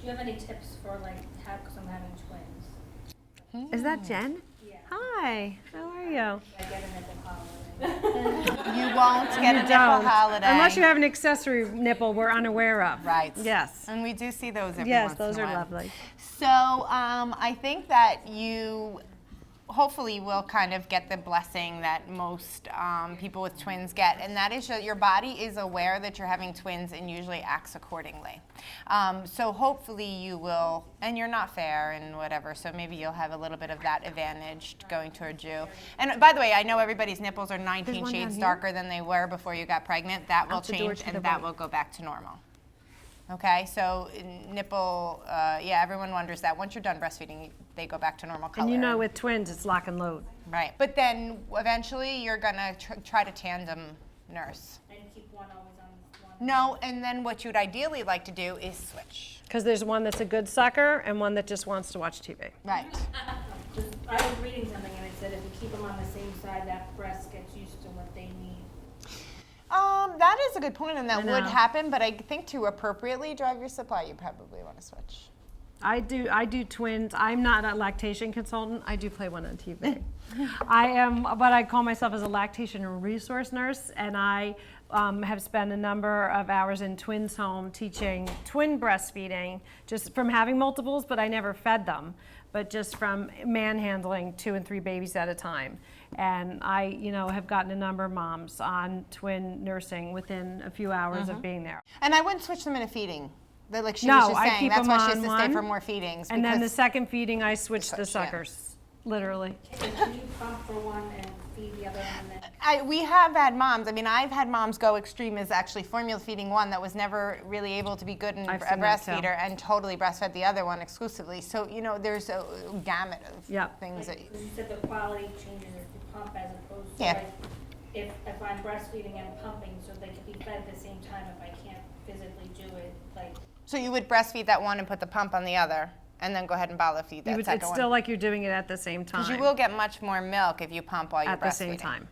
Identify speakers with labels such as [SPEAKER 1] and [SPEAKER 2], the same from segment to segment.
[SPEAKER 1] Do you have any tips for like, because I'm having twins?
[SPEAKER 2] Is that Jen?
[SPEAKER 1] Yeah.
[SPEAKER 2] Hi, how are you?
[SPEAKER 1] I get a nipple holiday.
[SPEAKER 3] You won't get a nipple
[SPEAKER 2] Don't.
[SPEAKER 3] holiday.
[SPEAKER 2] Unless you have an accessory nipple we're unaware of.
[SPEAKER 3] Right.
[SPEAKER 2] Yes.
[SPEAKER 3] And we do see those every
[SPEAKER 2] Yes,
[SPEAKER 3] once
[SPEAKER 2] those
[SPEAKER 3] in a
[SPEAKER 2] are
[SPEAKER 3] while.
[SPEAKER 2] lovely.
[SPEAKER 3] So I think that you hopefully will kind of get the blessing that most people with twins get, and that is that your body is aware that you're having twins and usually acts accordingly. So hopefully you will, and you're not fair and whatever, so maybe you'll have a little bit of that advantage going towards you. And by the way, I know everybody's nipples are 19
[SPEAKER 2] one
[SPEAKER 3] shades
[SPEAKER 2] down
[SPEAKER 3] darker than they were before you got pregnant. That will
[SPEAKER 2] Out the door
[SPEAKER 3] change,
[SPEAKER 2] to the
[SPEAKER 3] and that
[SPEAKER 2] right.
[SPEAKER 3] will go back to normal. Okay, so nipple, yeah, everyone wonders that. Once you're done breastfeeding, they go back to normal color.
[SPEAKER 2] And you know with twins, it's lock and load.
[SPEAKER 3] Right, but then eventually you're gonna try to tandem nurse.
[SPEAKER 1] And keep one always on one.
[SPEAKER 3] No, and then what you'd ideally like to do is switch.
[SPEAKER 2] Because there's one that's a good sucker and one that just wants to watch TV.
[SPEAKER 3] Right.
[SPEAKER 1] I was reading something and it said if you keep them on the same side, that breast gets used to what they need.
[SPEAKER 3] That is a good point, and that
[SPEAKER 2] I
[SPEAKER 3] would
[SPEAKER 2] know.
[SPEAKER 3] happen, but I think to appropriately drive your supply, you probably want to switch.
[SPEAKER 2] I do twins. I'm not a lactation consultant. I do play one on TV. I am, but I call myself as a lactation resource nurse, and I have spent a number of hours in twins' home teaching twin breastfeeding, just from having multiples, but I never fed them, but just from manhandling 2 and 3 babies at a time. And I, have gotten a number of moms on twin nursing within a few hours of being there.
[SPEAKER 3] And I wouldn't switch them in a feeding. Like she
[SPEAKER 2] No,
[SPEAKER 3] was just
[SPEAKER 2] I
[SPEAKER 3] saying,
[SPEAKER 2] keep
[SPEAKER 3] that's
[SPEAKER 2] them
[SPEAKER 3] why she
[SPEAKER 2] on
[SPEAKER 3] has to stay
[SPEAKER 2] one,
[SPEAKER 3] for more feedings.
[SPEAKER 2] And then the
[SPEAKER 3] because-
[SPEAKER 2] second feeding, I switch the
[SPEAKER 3] Switch, yeah.
[SPEAKER 2] suckers, literally.
[SPEAKER 1] Can you pump for one and feed the other one and then?
[SPEAKER 3] We have had moms. I mean, I've had moms go extreme as actually formula feeding one that was never really able to be good in a
[SPEAKER 2] I've seen that too.
[SPEAKER 3] breastfeeder and totally breastfed the other one exclusively. So, there's a gamut of
[SPEAKER 2] Yep.
[SPEAKER 3] things that.
[SPEAKER 1] Because you said the quality changes if you pump as opposed to
[SPEAKER 3] Yeah.
[SPEAKER 1] like, if I'm breastfeeding and pumping, so they could be fed at the same time if I can't physically do it, like.
[SPEAKER 3] So you would breastfeed that one and put the pump on the other, and then go ahead and bottle feed that second
[SPEAKER 2] It's
[SPEAKER 3] one.
[SPEAKER 2] still like you're doing it at the same time.
[SPEAKER 3] Because you will get much more milk if you pump while you're
[SPEAKER 2] at the same
[SPEAKER 3] breastfeeding.
[SPEAKER 2] time.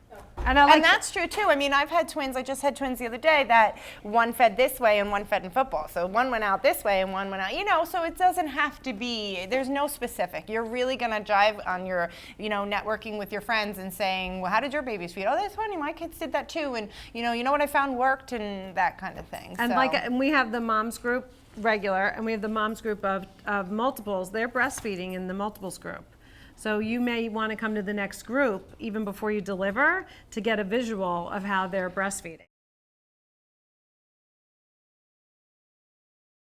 [SPEAKER 2] And I like
[SPEAKER 3] And that's true too. I mean, I've had twins. I just had twins the other day that one fed this way and one fed in football. So one went out this way and one went out. So it doesn't have to be. There's no specific. You're really gonna drive on your, networking with your friends and saying, well, how did your babies feed? Oh, that's funny. My kids did that too. And you know what I found worked and that kind of thing.
[SPEAKER 2] And
[SPEAKER 3] so.
[SPEAKER 2] and we have the moms group regular, and we have the moms group of multiples. They're breastfeeding in the multiples group. So you may want to come to the next group even before you deliver to get a visual of how they're breastfeeding.